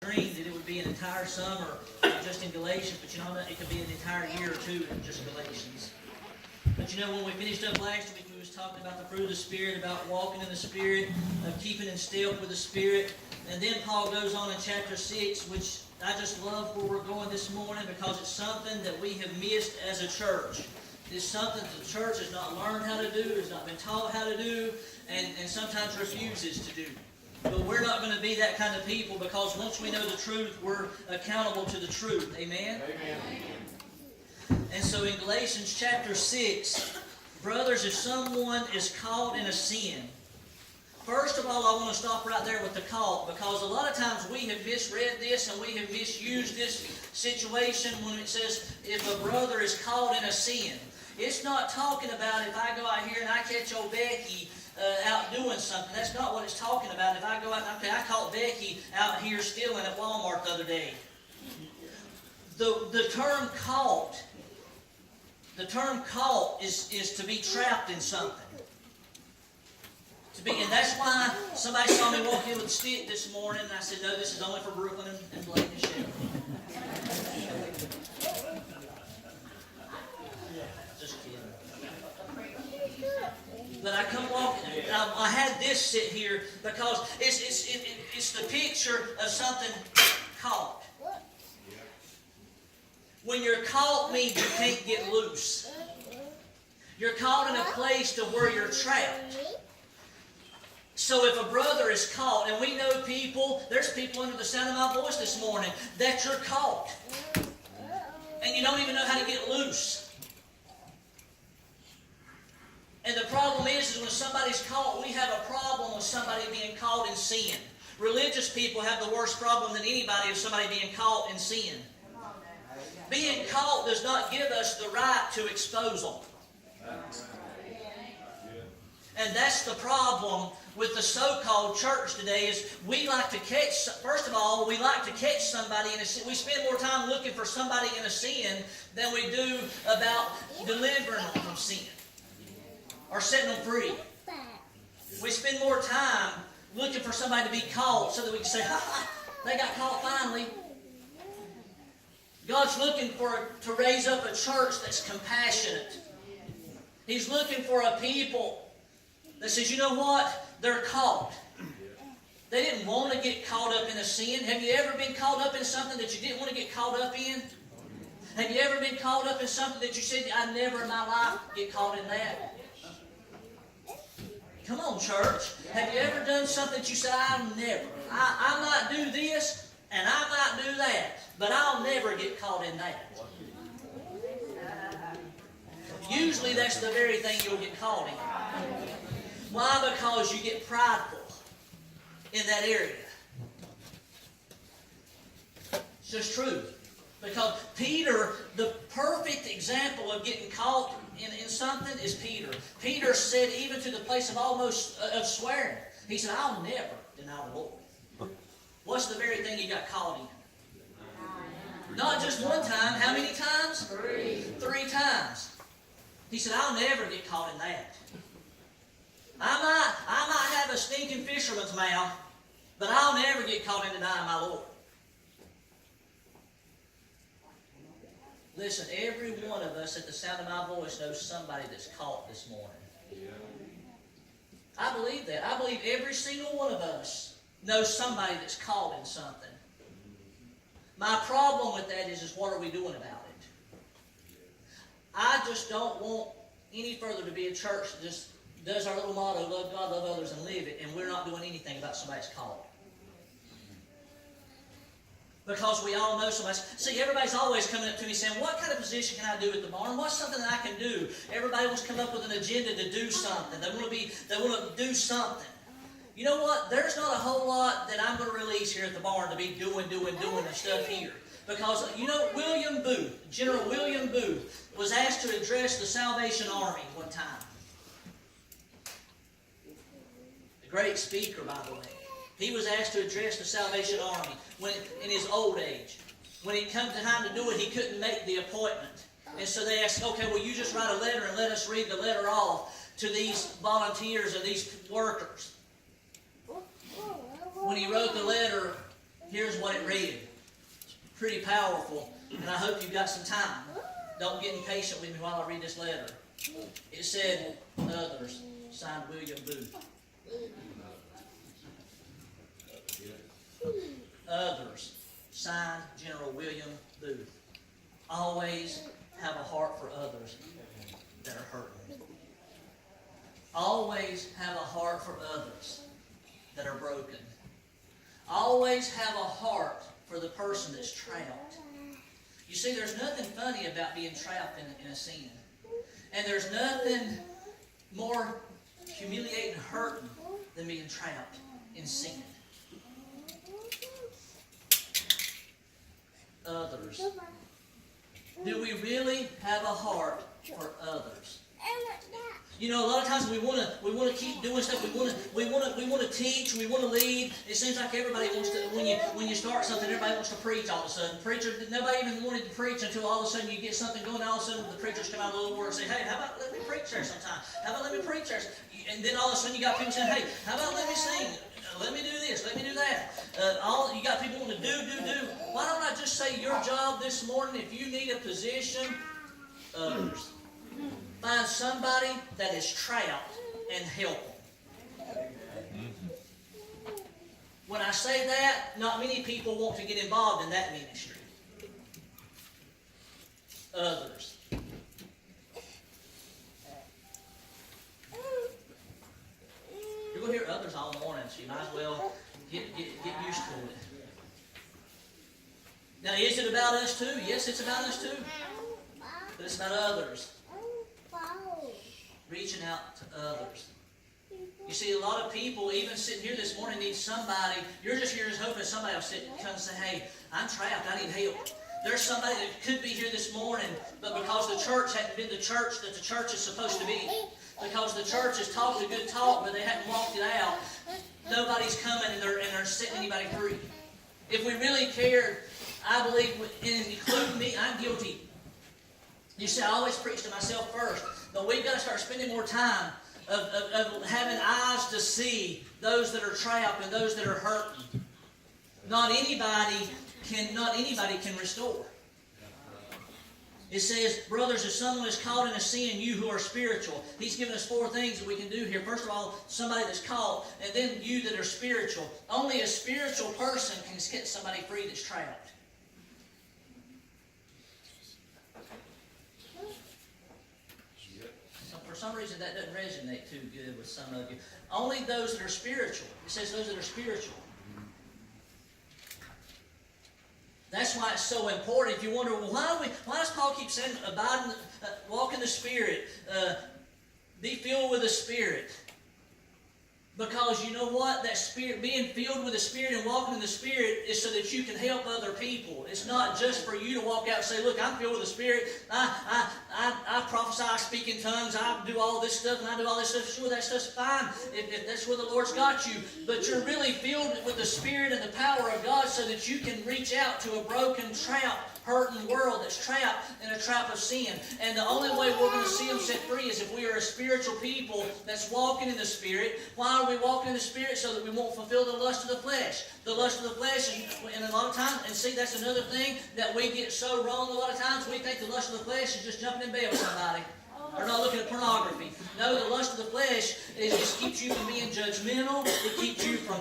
dreamed that it would be an entire summer just in Galatians, but you know, it could be an entire year or two in just Galatians. But you know, when we finished up last week, we was talking about the fruit of the Spirit, about walking in the Spirit, of keeping in step with the Spirit. And then Paul goes on in chapter 6, which I just love where we're going this morning because it's something that we have missed as a church. It's something that the church has not learned how to do, has not been taught how to do, and sometimes refuses to do. But we're not going to be that kind of people because once we know the truth, we're accountable to the truth. Amen? Amen. And so in Galatians chapter 6, brothers, if someone is caught in a sin, first of all, I want to stop right there with the caught, because a lot of times we have misread this and we have misused this situation when it says if a brother is caught in a sin. It's not talking about if I go out here and I catch old Becky out doing something. That's not what it's talking about. If I go out and okay, I caught Becky out here stealing at Walmart the other day. The term caught is to be trapped in something. And that's why somebody saw me walk in with a stick this morning, and I said, no, this is only for Brooklyn and Blake and Shelley. Just kidding. But I come walking. I had this sit here because it's the picture of something caught. When you're caught means you can't get loose. You're caught in a place to where you're trapped. So if a brother is caught, and we know people, there's people under the sound of my voice this morning, that you're caught. And you don't even know how to get loose. And the problem is when somebody's caught, we have a problem with somebody being caught in sin. Religious people have the worst problem than anybody of somebody being caught in sin. Being caught does not give us the right to expose them. And that's the problem with the so-called church today is we like to catch, first of all, we like to catch somebody in a sin. We spend more time looking for somebody in a sin than we do about delivering them from sin or setting them free. We spend more time looking for somebody to be caught so that we can say, ha, they got caught finally. God's looking to raise up a church that's compassionate. He's looking for a people that says, you know what? They're caught. They didn't want to get caught up in a sin. Have you ever been caught up in something that you didn't want to get caught up in? Have you ever been caught up in something that you said, I never in my life get caught in that? Come on, church. Have you ever done something that you said, I might do this and I might do that, but I'll never get caught in that? Usually that's the very thing you'll get caught in. Why? Because you get prideful in that area. It's just true. Because Peter, the perfect example of getting caught in something is Peter. Peter said even to the place of almost of swearing. He said, I'll never deny the Lord. What's the very thing he got caught in? Not just one time. How many times? 3. 3 times. He said, I'll never get caught in that. I might have a stinking fisherman's mouth, but I'll never get caught in denying my Lord. Listen, every one of us at the sound of my voice knows somebody that's caught this morning. I believe that. I believe every single one of us knows somebody that's caught in something. My problem with that is what are we doing about it? I just don't want any further to be a church that just does our little motto, love God, love others, and live it, and we're not doing anything about somebody's caught. Because we all know somebody. See, everybody's always coming up to me saying, what kind of position can I do at the barn? What's something that I can do? Everybody wants to come up with an agenda to do something. They want to do something. You know what? There's not a whole lot that I'm going to release here at the barn to be doing and stuff here. Because, you know, William Booth, General William Booth, was asked to address the Salvation Army one time. A great speaker, by the way. He was asked to address the Salvation Army in his old age. When it came time to do it, he couldn't make the appointment. And so they asked, okay, well, you just write a letter and let us read the letter off to these volunteers and these workers. When he wrote the letter, Here's what it read. It's pretty powerful, and I hope you've got some time. Don't get impatient with me while I read this letter. It said, others, signed William Booth. Others, signed General William Booth. Always have a heart for others that are hurting. Always have a heart for others that are broken. Always have a heart for the person that's trapped. You see, there's nothing funny about being trapped in a sin. And there's nothing more humiliating and hurting than being trapped in sin. Others. Do we really have a heart for others? You know, a lot of times we want to keep doing stuff. We want to teach. We want to lead. It seems like everybody wants to. When you start something, everybody wants to preach all of a sudden. Nobody even wanted to preach until all of a sudden you get something going. All of a sudden the preachers come out of the little word and say, "Hey, how about let me preach there sometime? How about let me preach there?" And then all of a sudden you got people saying, "Hey, how about let me sing? Let me do this. Let me do that." You got people wanting to do. Why don't I just say your job this morning? If you need a position, others. Find somebody that is trapped and help them. When I say that, not many people want to get involved in that ministry. Others. You're going to hear others all morning, so you might as well get used to it. Now, is it about us too? Yes, it's about us too. But it's about others. Reaching out to others. You see, a lot of people, even sitting here this morning, need somebody. You're just here just hoping somebody will come and say, "Hey, I'm trapped. I need help." There's somebody that could be here this morning, but because the church hadn't been the church that the church is supposed to be, because the church has talked a good talk, but they hadn't walked it out, nobody's coming and they're setting anybody free. If we really cared, I believe, including me, I'm guilty. You see, I always preach to myself first. But we've got to start spending more time of having eyes to see those that are trapped and those that are hurting. Not anybody can restore. It says, brothers, if someone is caught in a sin, you who are spiritual. He's given us 4 things that we can do here. First of all, somebody that's caught, and then you that are spiritual. Only a spiritual person can get somebody free that's trapped. For some reason, that doesn't resonate too good with some of you. Only those that are spiritual. It says those that are spiritual. That's why it's so important. If you wonder, well, why does Paul keep saying, walk in the Spirit, be filled with the Spirit? Because you know what? That Spirit, being filled with the Spirit and walking in the Spirit is so that you can help other people. It's not just for you to walk out and say, "Look, I'm filled with the Spirit. I prophesy, I speak in tongues, I do all this stuff, and I do all this stuff." Sure, that stuff's fine if that's where the Lord's got you. But you're really filled with the Spirit and the power of God so that you can reach out to a broken, trapped, hurting world that's trapped in a trap of sin. And the only way we're going to see them set free is if we are a spiritual people that's walking in the Spirit. Why are we walking in the Spirit? So that we won't fulfill the lust of the flesh. The lust of the flesh, and a lot of times, and see, that's another thing that we get so wrong a lot of times. We think the lust of the flesh is just jumping in bed with somebody. Or not looking at pornography. No, the lust of the flesh just keeps you from being judgmental. It keeps you from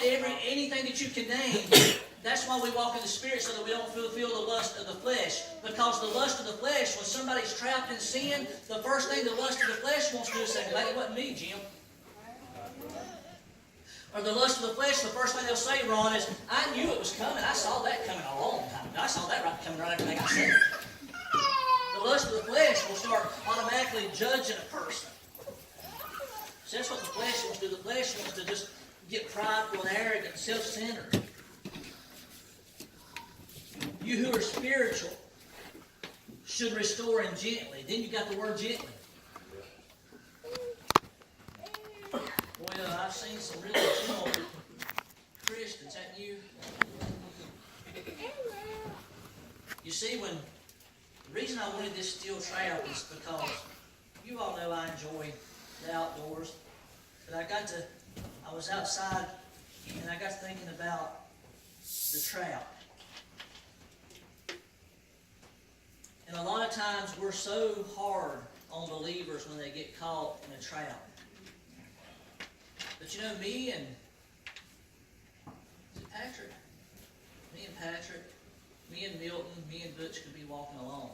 anything that you can name. That's why we walk in the Spirit, so that we don't fulfill the lust of the flesh. Because the lust of the flesh, when somebody's trapped in sin, the first thing the lust of the flesh wants to do is say, "Hey, it wasn't me, Jim." Or the lust of the flesh, the first thing they'll say, Ron, is, "I knew it was coming. I saw that coming a long time ago. I saw that coming right after they got saved." The lust of the flesh will start automatically judging a person. So that's what the flesh wants to do. The flesh wants to just get prideful and arrogant and self-centered. You who are spiritual should restore him gently. Then you got the word gently. Boy, I've seen some really gentle Christians, haven't you? You see, the reason I wanted this steel trap is because you all know I enjoy the outdoors. But I was outside, and I got to thinking about the trap. And a lot of times we're so hard on believers when they get caught in a trap. But you know, me and Patrick, me and Milton, me and Butch could be walking along.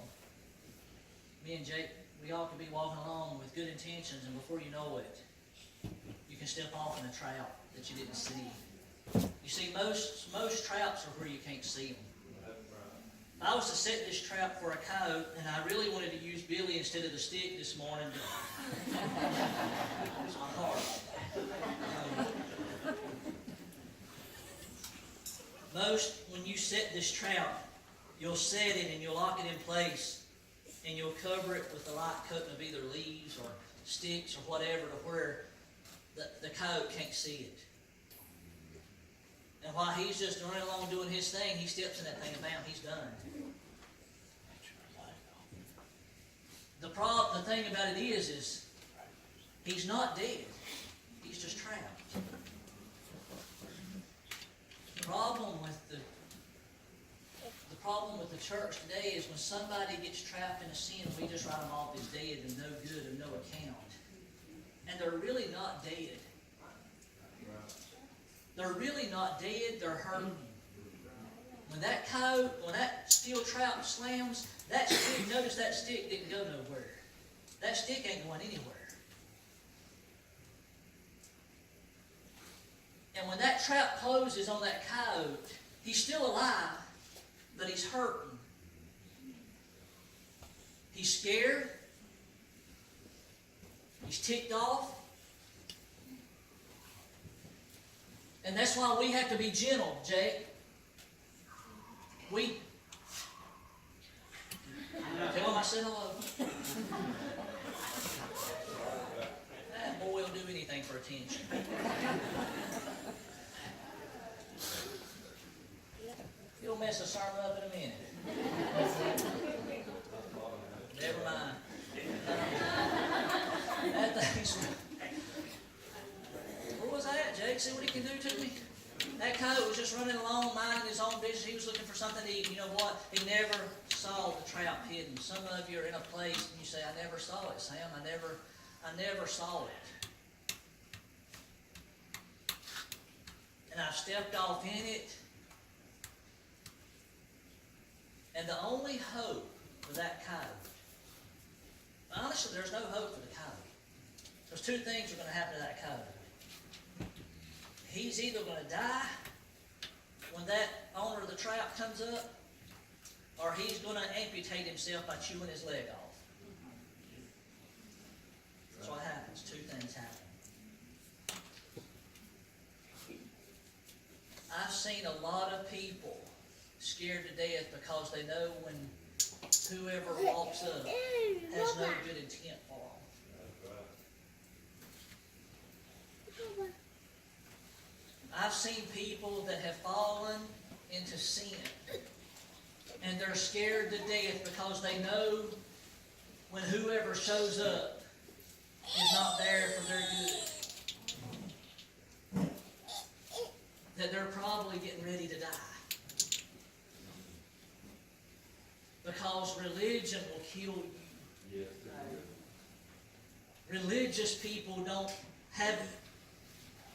Me and Jake, we all could be walking along with good intentions, and before you know it, you can step off in a trap that you didn't see. You see, most traps are where you can't see them. I was to set this trap for a coyote, and I really wanted to use Billy instead of the stick this morning. It's my heart. When you set this trap, you'll set it and you'll lock it in place, and you'll cover it with a light coating of either leaves or sticks or whatever to where the coyote can't see it. And while he's just running along doing his thing, he steps in that thing and bam, he's done. The thing about it is he's not dead. He's just trapped. The problem with the church today is when somebody gets trapped in a sin, we just write them off as dead and no good and no account. And they're really not dead. They're really not dead, they're hurting. When that steel trap slams, that stick, notice that stick didn't go nowhere. That stick ain't going anywhere. And when that trap closes on that coyote, he's still alive, but he's hurting. He's scared. He's ticked off. And that's why we have to be gentle, Jake. Tell him I said hello. That boy will do anything for attention. He'll mess a sermon up in a minute. Never mind. That thing's... Where was I at, Jake? See what he can do to me? That coyote was just running along, minding his own business. He was looking for something to eat. You know what? He never saw the trap hidden. Some of you are in a place and you say, I never saw it, Sam. I never saw it. And I've stepped off in it. And the only hope for that coyote, honestly, there's no hope for the coyote. There's two things are going to happen to that coyote. He's either going to die when that owner of the trap comes up, or he's going to amputate himself by chewing his leg off. That's what happens. Two things happen. I've seen a lot of people scared to death because they know when whoever walks up has no good intent for them. I've seen people that have fallen into sin, and they're scared to death because they know when whoever shows up is not there for their good, that they're probably getting ready to die. Because religion will kill you. Religious people don't have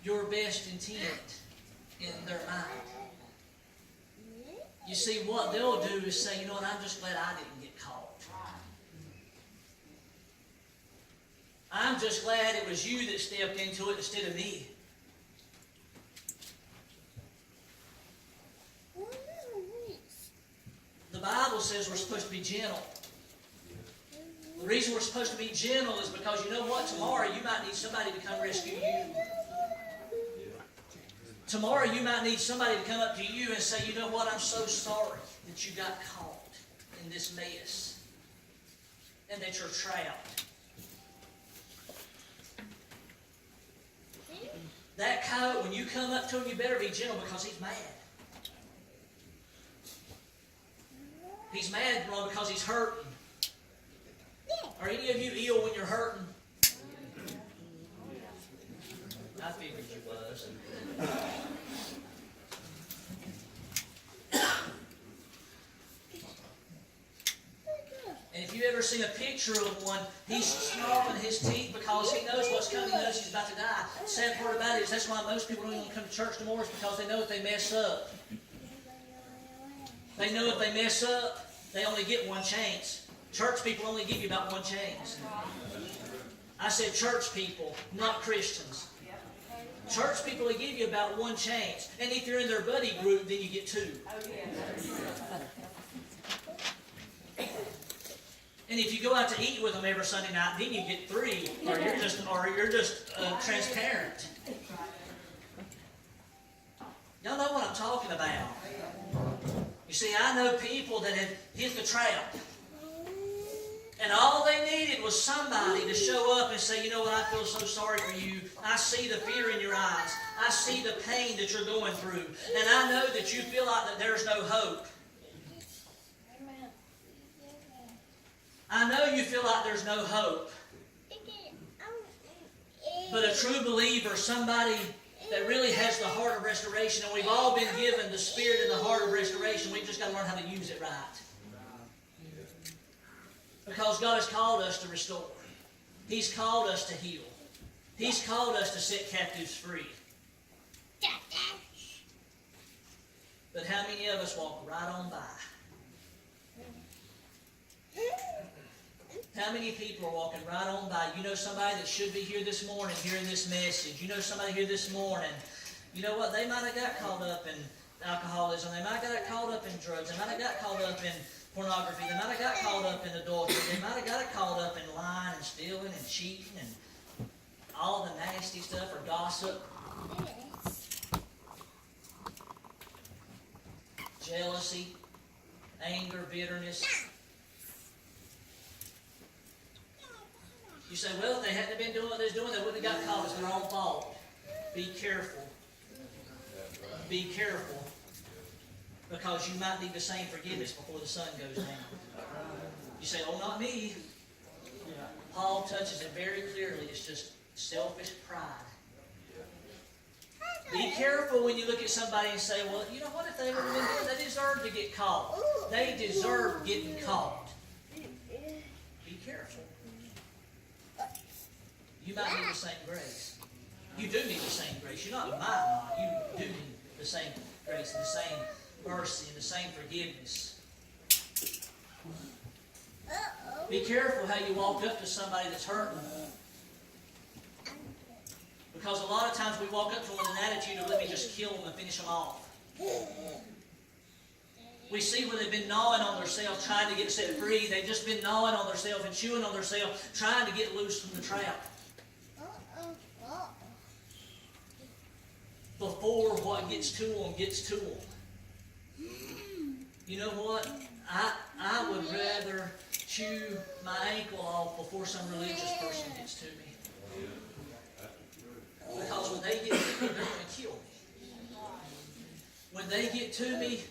your best intent in their mind. You see, what they'll do is say, you know what, I'm just glad I didn't get caught. I'm just glad it was you that stepped into it instead of me. The Bible says we're supposed to be gentle. The reason we're supposed to be gentle is because you know what? Tomorrow you might need somebody to come rescue you. Tomorrow you might need somebody to come up to you and say, you know what? I'm so sorry that you got caught in this mess and that you're trapped. That coyote, when you come up to him, you better be gentle because he's mad. He's mad, bro, because he's hurting. Are any of you ill when you're hurting? I figured you was. you ever seen a picture of one, he's snarling his teeth because he knows what's coming. He knows he's about to die. The sad part about it is that's why most people don't even come to church anymore, is because they know if they mess up. They know if they mess up, they only get one chance. Church people only give you about one chance. I said church people, not Christians. Church people will give you about one chance. And if you're in their buddy group, then you get two. And if you go out to eat with them every Sunday night, then you get three, or you're just transparent. Y'all know what I'm talking about. You see, I know people that have hit the trap. And all they needed was somebody to show up and say, you know what, I feel so sorry for you. I see the fear in your eyes. I see the pain that you're going through. And I know that you feel like that there's no hope. I know you feel like there's no hope. But a true believer, somebody that really has the heart of restoration, and we've all been given the spirit and the heart of restoration, we've just got to learn how to use it right. Because God has called us to restore. He's called us to heal. He's called us to set captives free. But how many of us walk right on by? How many people are walking right on by? You know somebody that should be here this morning hearing this message. You know somebody here this morning. You know what? They might have got caught up in alcoholism. They might have got caught up in drugs. They might have got caught up in pornography. They might have got caught up in adultery. They might have got caught up in lying and stealing and cheating and all the nasty stuff, or gossip, jealousy, anger, bitterness. You say, well, if they hadn't been doing what they was doing, they wouldn't have got caught. It's their own fault. Be careful. Be careful. Because you might need the same forgiveness before the sun goes down. You say, oh, not me. Paul touches it very clearly. It's just selfish pride. Be careful when you look at somebody and say, well, you know what, if they would have been doing, they deserve to get caught. They deserve getting caught. Be careful. You might need the same grace. You do need the same grace. You're not might not. You do need the same grace and the same mercy and the same forgiveness. Be careful how you walk up to somebody that's hurting. Because a lot of times we walk up to them with an attitude of, let me just kill them and finish them off. We see where they've been gnawing on themselves, trying to get set free. They've just been gnawing on themselves and chewing on themselves, trying to get loose from the trap. Before what gets to them gets to them. You know what? I would rather chew my ankle off before some religious person gets to me. Because when they get to me, they're going to kill me. When they get to me,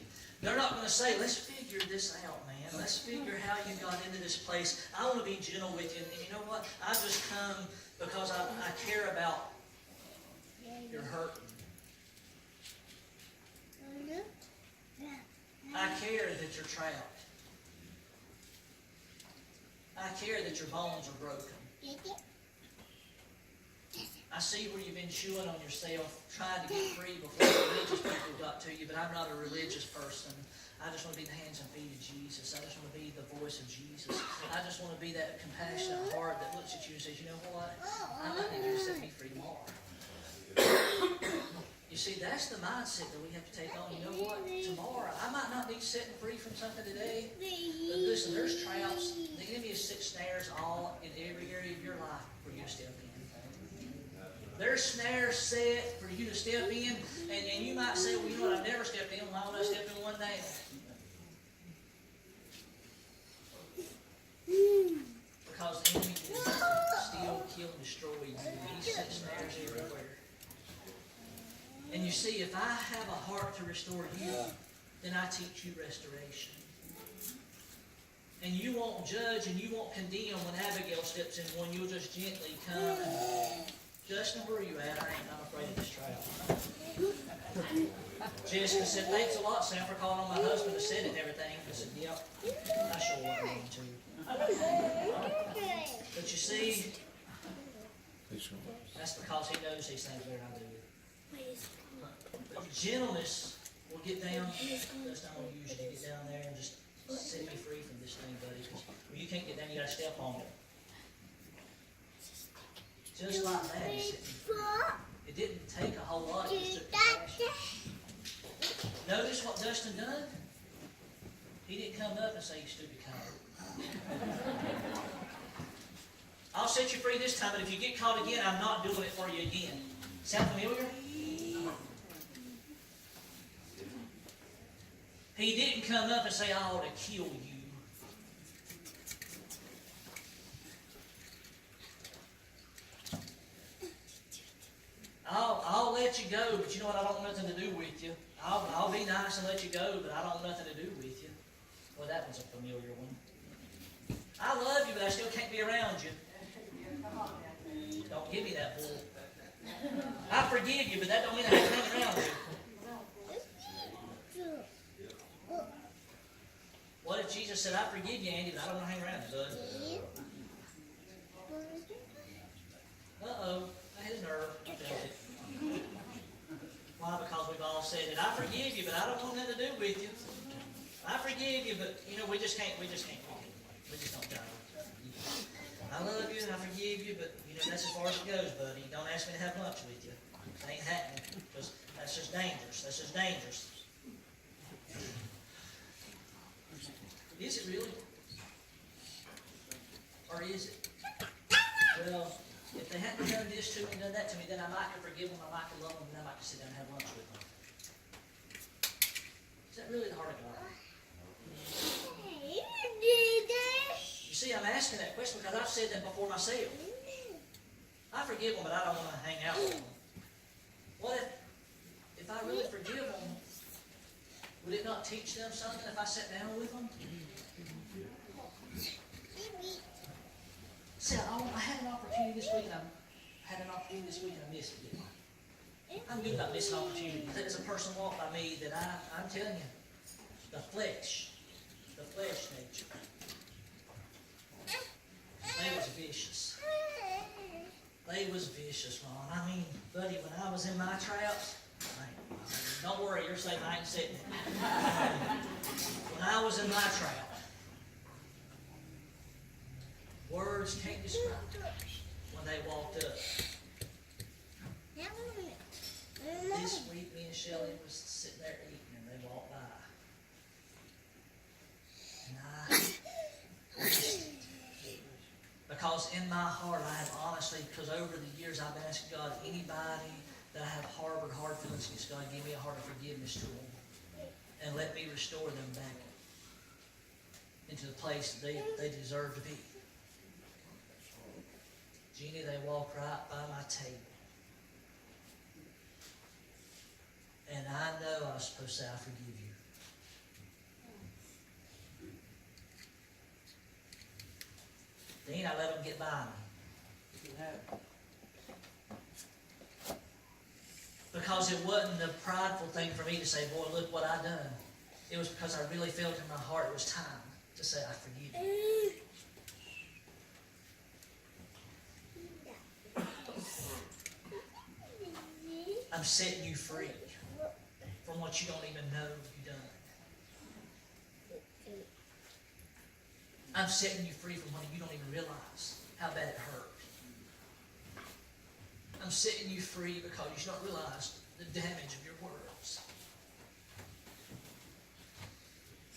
they're not going to say, let's figure this out, man. Let's figure how you got into this place. I want to be gentle with you. And you know what? I just come because I care about your hurt. I care that you're trapped. I care that your bones are broken. I see where you've been chewing on yourself, trying to get free before the religious people got to you, but I'm not a religious person. I just want to be the hands and feet of Jesus. I just want to be the voice of Jesus. I just want to be that compassionate heart that looks at you and says, you know what? I might need you to set me free tomorrow. You see, that's the mindset that we have to take on. You know what? Tomorrow, I might not be setting free from something today, but listen, there's traps. The enemy has set snares all in every area of your life for you to step in. There's snares set for you to step in, and you might say, well, you know what, I've never stepped in. Why would I step in one day? Because the enemy will steal, kill, and destroy you. He sets snares everywhere. And you see, if I have a heart to restore you, then I teach you restoration. And you won't judge and you won't condemn when Abigail steps in one. You'll just gently come and, Justin, where are you at? I ain't not afraid of this trap. Jessica said, thanks a lot, Sam, for calling on my husband to said it and everything. I said, yep, I sure wasn't going to. But you see, that's because he knows these things better than I do. But gentleness will get down. That's not what you usually get down there and just set me free from this thing, buddy. Because when you can't get down, you got to step on it. Just like that, he set me free. It didn't take a whole lot. It just took compassion. Notice what Dustin done? He didn't come up and say, you stupid cow. I'll set you free this time, but if you get caught again, I'm not doing it for you again. Sound familiar? He didn't come up and say, I ought to kill you. I'll let you go, but you know what? I don't want nothing to do with you. I'll be nice and let you go, but I don't want nothing to do with you. Well, that one's a familiar one. I love you, but I still can't be around you. Don't give me that bull. I forgive you, but that don't mean I have to hang around you. What if Jesus said, I forgive you, Andy, but I don't want to hang around you, bud? Uh-oh, his nerve. I felt it. Why? Because we've all said it. I forgive you, but I don't want nothing to do with you. I forgive you, but we just can't. We just don't die. I love you and I forgive you, but that's as far as it goes, buddy. Don't ask me to have lunch with you. It ain't happening, because that's just dangerous. That's just dangerous. Is it really? Or is it? Well, if they hadn't done this to me and done that to me, then I might have forgiven them, I might have loved them, and I might have sit down and have lunch with them. Is that really the heart of God? You see, I'm asking that question because I've said that before myself. I forgive them, but I don't want to hang out with them. What if I really forgive them, would it not teach them something if I sat down with them? See, I had an opportunity this week, and I missed it. I'm good about missing opportunities. There's a person walked by me that I'm telling you, the flesh nature. They was vicious. They was vicious, Ron. I mean, buddy, when I was in my traps, don't worry, you're safe, I ain't sitting it. When I was in my trap, words can't describe when they walked up. This week, me and Shelley was sitting there eating, and they walked by. And I wished it. Because in my heart, I have honestly, because over the years, I've been asking God, anybody that I have harbored hard feelings against, God, give me a heart of forgiveness to them. And let me restore them back into the place that they deserve to be. Jeannie, they walked right by my table. And I know I was supposed to say, I forgive you. Then I let them get by me. Because it wasn't a prideful thing for me to say, boy, look what I done. It was because I really felt in my heart it was time to say, I forgive you. I'm setting you free from what you don't even know you've done. I'm setting you free from what you don't even realize how bad it hurt. I'm setting you free because you don't realize the damage of your words.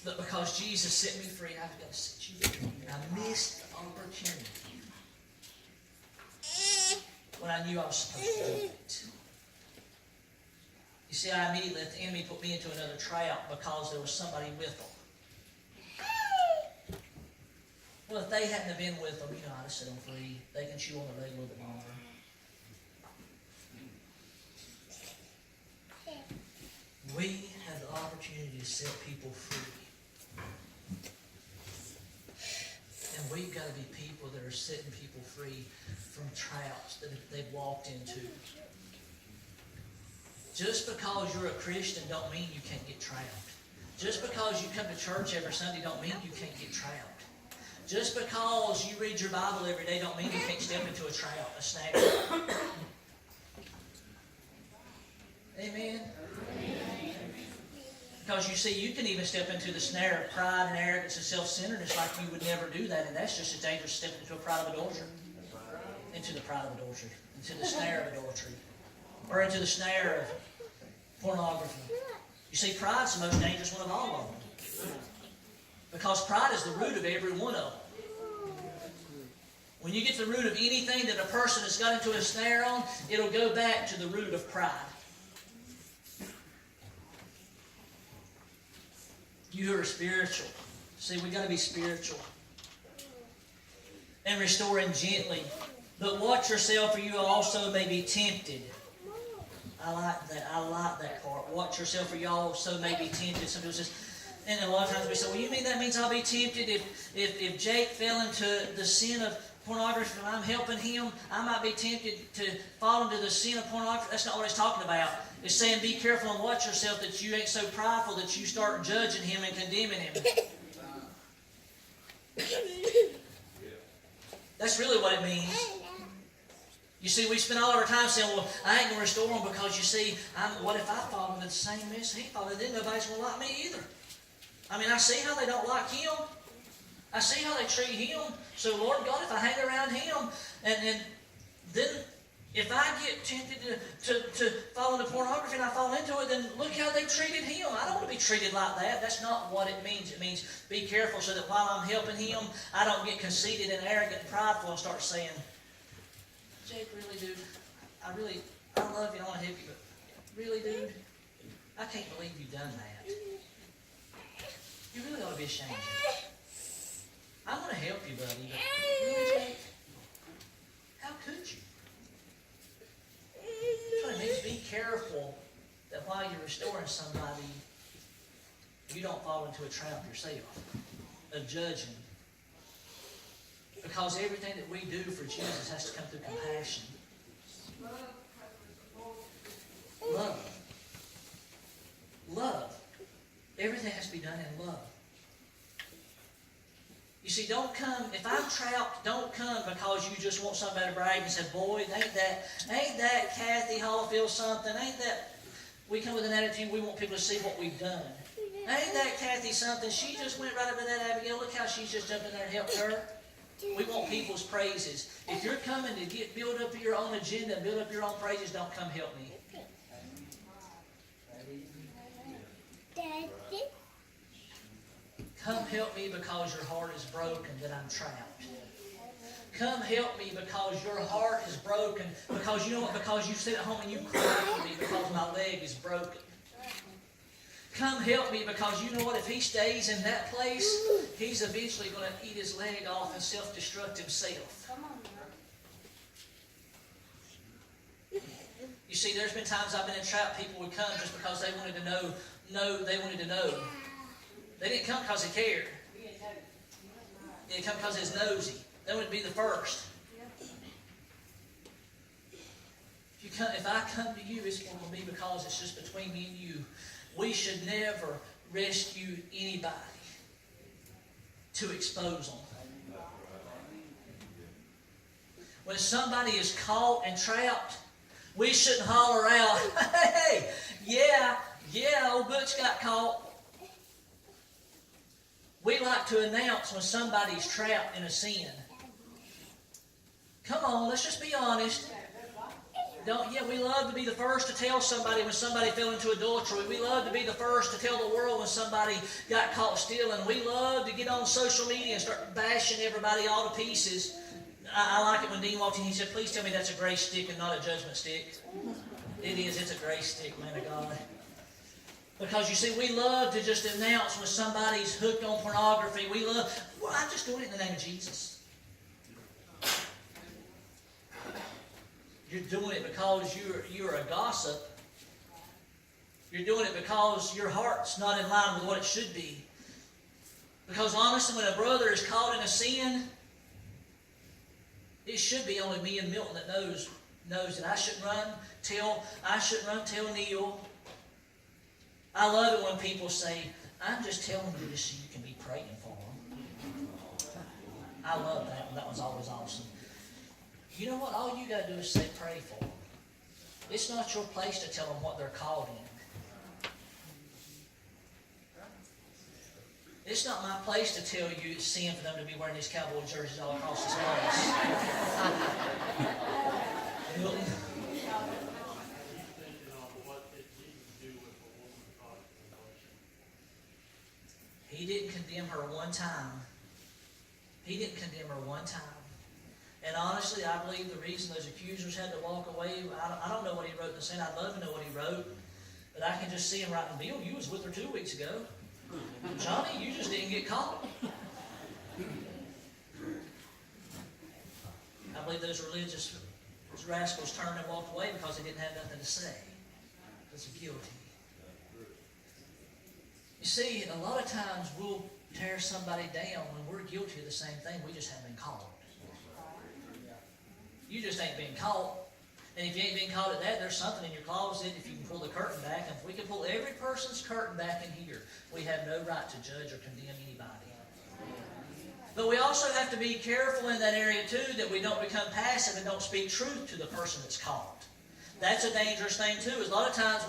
But because Jesus set me free, I've got to set you free. And I missed the opportunity when I knew I was supposed to do it. You see, I immediately let the enemy put me into another trap because there was somebody with them. Well, if they hadn't have been with them, I'd have set them free. They can chew on the leg a little bit longer. We have the opportunity to set people free. And we've got to be people that are setting people free from traps that they've walked into. Just because you're a Christian don't mean you can't get trapped. Just because you come to church every Sunday don't mean you can't get trapped. Just because you read your Bible every day don't mean you can't step into a trap, a snag. Amen? Because you see, you can even step into the snare of pride and arrogance and self-centeredness like you would never do that, and that's just as dangerous as stepping into a pride of adultery. Into the pride of adultery. Into the snare of adultery. Or into the snare of pornography. You see, pride's the most dangerous one of all of them. Because pride is the root of every one of them. When you get to the root of anything that a person has got into a snare on, it'll go back to the root of pride. You who are spiritual. See, we've got to be spiritual. And restoring gently. But watch yourself, or you also may be tempted. I like that. I like that part. Watch yourself, or you also may be tempted. Some people says, and a lot of times we say, well, you mean that means I'll be tempted if Jake fell into the sin of pornography and I'm helping him, I might be tempted to fall into the sin of pornography. That's not what it's talking about. It's saying be careful and watch yourself that you ain't so prideful that you start judging him and condemning him. That's really what it means. You see, we spend all of our time saying, well, I ain't going to restore him because, you see, what if I fall into the same mess he fell in? Then nobody's going to like me either. I mean, I see how they don't like him. I see how they treat him. So, Lord God, if I hang around him, and then if I get tempted to fall into pornography and I fall into it, then look how they treated him. I don't want to be treated like that. That's not what it means. It means be careful so that while I'm helping him, I don't get conceited and arrogant and prideful and start saying, Jake, really, dude, I love you, I want to help you, but really, dude, I can't believe you've done that. You really ought to be ashamed of it. I want to help you, buddy, but really, Jake, how could you? That's what it means. Be careful that while you're restoring somebody, you don't fall into a trap yourself of judging. Because everything that we do for Jesus has to come through compassion. Love. Love. Everything has to be done in love. You see, don't come, if I'm trapped, don't come because you just want somebody to brag and say, boy, ain't that Kathy Hallfield something? Ain't that, we come with an attitude, we want people to see what we've done. Ain't that Kathy something? She just went right up to that Abigail. Look how she's just jumped in there and helped her. We want people's praises. If you're coming to build up your own agenda, build up your own praises, don't come help me. Come help me because your heart is broken that I'm trapped. Come help me because your heart is broken. Because you know what? Because you sit at home and you cry for me because my leg is broken. Come help me because you know what? If he stays in that place, he's eventually going to eat his leg off and self-destruct himself. You see, there's been times I've been entrapped. People would come just because they wanted to know. They wanted to know. They didn't come because they cared. They didn't come because it's nosy. They wanted to be the first. If I come to you, it's going to be because it's just between me and you. We should never rescue anybody to expose them. When somebody is caught and trapped, we shouldn't holler out, hey, yeah, old Butch got caught. We like to announce when somebody's trapped in a sin. Come on, let's just be honest. We love to be the first to tell somebody when somebody fell into adultery. We love to be the first to tell the world when somebody got caught stealing. We love to get on social media and start bashing everybody all to pieces. I like it when Dean walked in, he said, please tell me that's a grace stick and not a judgment stick. It is, it's a grace stick, man of God. Because you see, we love to just announce when somebody's hooked on pornography. I'm just doing it in the name of Jesus. You're doing it because you're a gossip. You're doing it because your heart's not in line with what it should be. Because honestly, when a brother is caught in a sin, it should be only me and Milton that knows that I shouldn't run tell Neil. I love it when people say, I'm just telling you this so you can be praying for them. I love that one. That one's always awesome. You know what? All you got to do is say pray for them. It's not your place to tell them what they're called in. It's not my place to tell you it's sin for them to be wearing these cowboy jerseys all across this place. He didn't condemn her one time. He didn't condemn her one time. And honestly, I believe the reason those accusers had to walk away, I don't know what he wrote in the sin. I'd love to know what he wrote. But I can just see him writing, Bill, you was with her 2 weeks ago. Johnny, you just didn't get caught. I believe those religious rascals turned and walked away because they didn't have nothing to say. Because they're guilty. You see, a lot of times we'll tear somebody down when we're guilty of the same thing. We just haven't been caught. You just ain't been caught. And if you ain't been caught at that, there's something in your closet if you can pull the curtain back. And if we can pull every person's curtain back in here, we have no right to judge or condemn anybody. But we also have to be careful in that area too, that we don't become passive and don't speak truth to the person that's caught. That's a dangerous thing too. Is a lot of times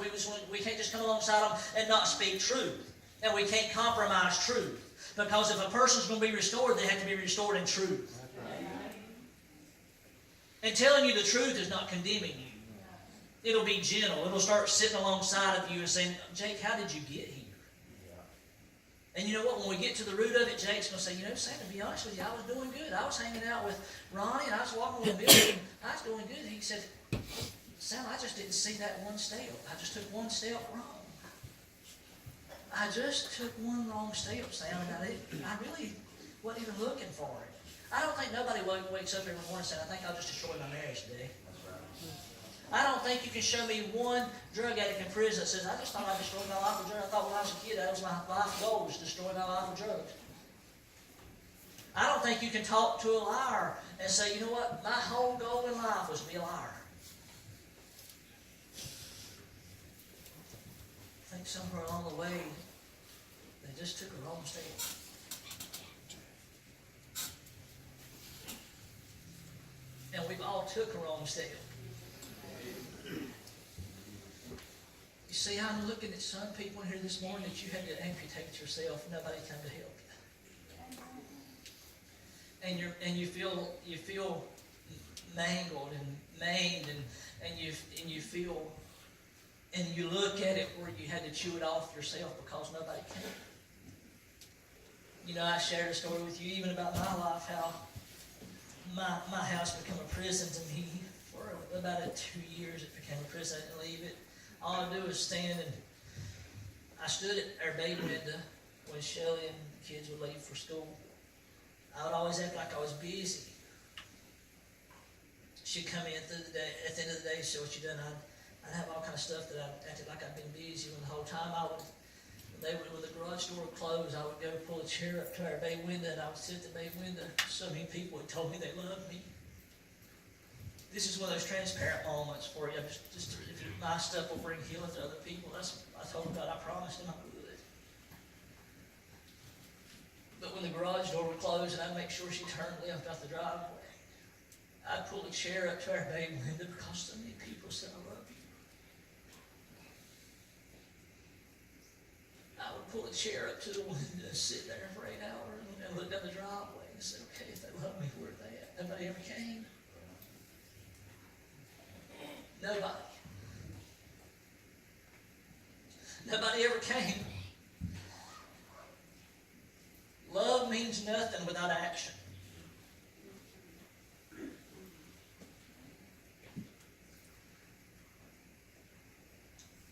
we can't just come alongside them and not speak truth. And we can't compromise truth. Because if a person's going to be restored, they have to be restored in truth. And telling you the truth is not condemning you. It'll be gentle. It'll start sitting alongside of you and saying, Jake, how did you get here? And you know what? When we get to the root of it, Jake's going to say, you know, Sam, to be honest with you, I was doing good. I was hanging out with Ronnie and I was walking with Bill and I was doing good. And he said, Sam, I just didn't see that one step. I just took one step wrong. I just took one wrong step, Sam, and I really wasn't even looking for it. I don't think nobody wakes up every morning saying, I think I'll just destroy my marriage today. I don't think you can show me one drug addict in prison that says, I just thought I destroyed my life with drugs. I thought when I was a kid that was my life goal, was to destroy my life with drugs. I don't think you can talk to a liar and say, you know what, my whole goal in life was to be a liar. I think somewhere along the way, they just took a wrong step. And we've all took a wrong step. You see, I'm looking at some people here this morning that you had to amputate yourself. Nobody come to help you. And you feel mangled and maimed and you feel, and you look at it where you had to chew it off yourself because nobody can. You know, I shared a story with you even about my life, how my house became a prison to me. For about 2 years it became a prison. I didn't leave it. All I do is stand and I stood at our bay window when Shelly and the kids would leave for school. I would always act like I was busy. She'd come in through the day, at the end of the day, see what you done. I'd have all kind of stuff that I acted like I'd been busy when the whole time. When the garage door would close, I would go pull a chair up to our bay window and I would sit at the bay window. So many people had told me they loved me. This is one of those transparent moments for you. Just if my stuff will bring healing to other people. I told God, I promised him I would. But when the garage door would close and I'd make sure she turned left out the driveway, I'd pull a chair up to our bay window because so many people said, I love you. I would pull a chair up to the window and sit there for 8 hours and look down the driveway and say, okay, if they love me, where are they at? Nobody ever came. Nobody. Nobody ever came. Love means nothing without action.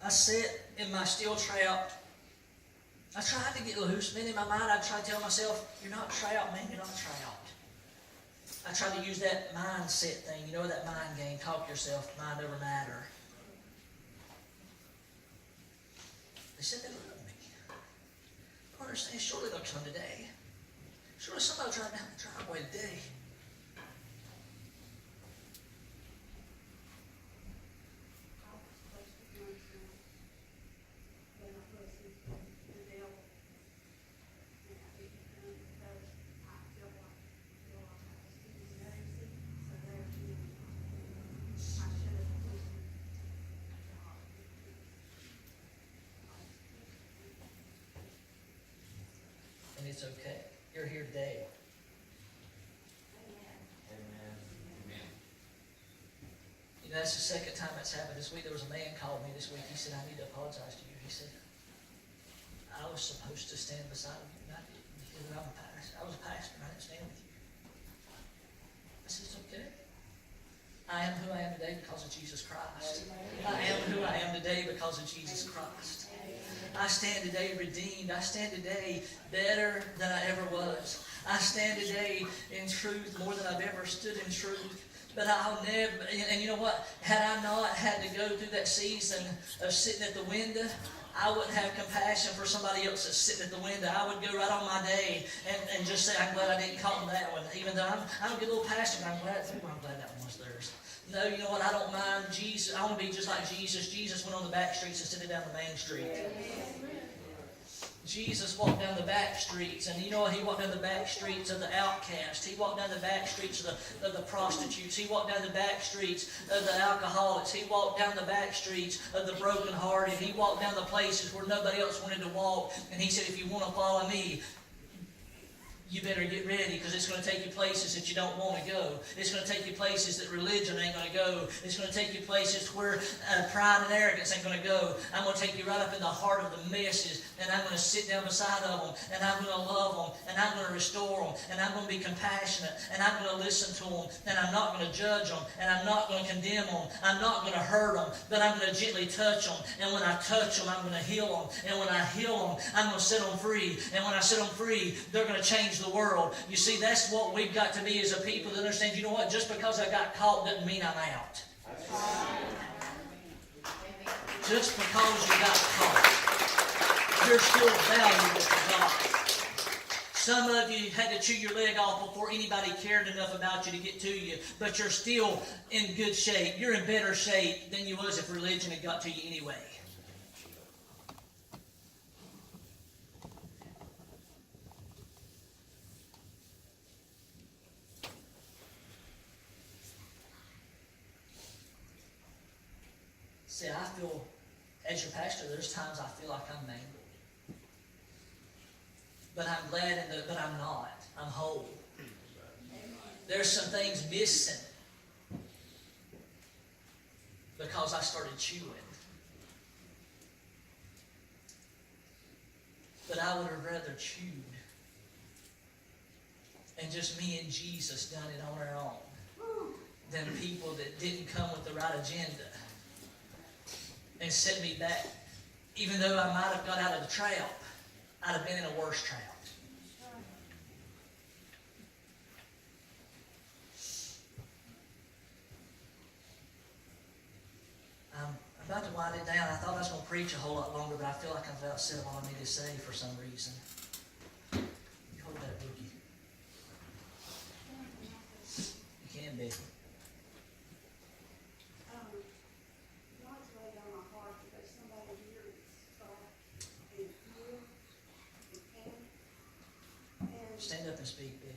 I sat in my steel trap. I tried to get loose. Man, in my mind, I tried to tell myself, you're not trapped, man, you're not trapped. I tried to use that mindset thing, you know, that mind game, talk yourself, mind over matter. They said they love me. I don't understand, surely they'll come today. Surely somebody will drive down the driveway today. it's okay. You're here today. You know, that's the second time that's happened this week. There was a man called me this week. He said, I need to apologize to you. He said, I was supposed to stand beside you, and I didn't. He said, I'm a pastor. I was a pastor, and I didn't stand with you. I said, it's okay. I am who I am today because of Jesus Christ. I am who I am today because of Jesus Christ. I stand today redeemed. I stand today better than I ever was. I stand today in truth more than I've ever stood in truth. But I'll never, and you know what? Had I not had to go through that season of sitting at the window, I wouldn't have compassion for somebody else that's sitting at the window. I would go right on my day and just say, I'm glad I didn't call them that one. Even though I'm a good little pastor, but I'm glad that one was theirs. No, you know what? I don't mind Jesus. I want to be just like Jesus. Jesus went on the back streets instead of down the main street. Jesus walked down the back streets, and you know what? He walked down the back streets of the outcast. He walked down the back streets of the prostitutes. He walked down the back streets of the alcoholics. He walked down the back streets of the brokenhearted. He walked down the places where nobody else wanted to walk. And he said, if you want to follow me, you better get ready, because it's going to take you places that you don't want to go. It's going to take you places that religion ain't going to go. It's going to take you places where pride and arrogance ain't going to go. I'm going to take you right up in the heart of the messes, and I'm going to sit down beside of them, and I'm going to love them, and I'm going to restore them, and I'm going to be compassionate, and I'm going to listen to them, and I'm not going to judge them, and I'm not going to condemn them. I'm not going to hurt them, but I'm going to gently touch them, and when I touch them, I'm going to heal them, and when I heal them, I'm going to set them free, and when I set them free, they're going to change the world. You see, that's what we've got to be as a people that understand, you know what, just because I got caught doesn't mean I'm out. Just because you got caught, you're still valuable to God. Some of you had to chew your leg off before anybody cared enough about you to get to you, but you're still in good shape. You're in better shape than you was if religion had got to you anyway. See, I feel, as your pastor, there's times I feel like I'm mangled. But I'm glad, but I'm not. I'm whole. There's some things missing because I started chewing. But I would have rather chewed and just me and Jesus done it on our own than people that didn't come with the right agenda and set me back. Even though I might have got out of the trap, I'd have been in a worse trap. I'm about to wind it down. I thought I was going to preach a whole lot longer, but I feel like I've about said all I need to say for some reason. You hold that boogie. You can, Becky. Stand up and speak, Becky.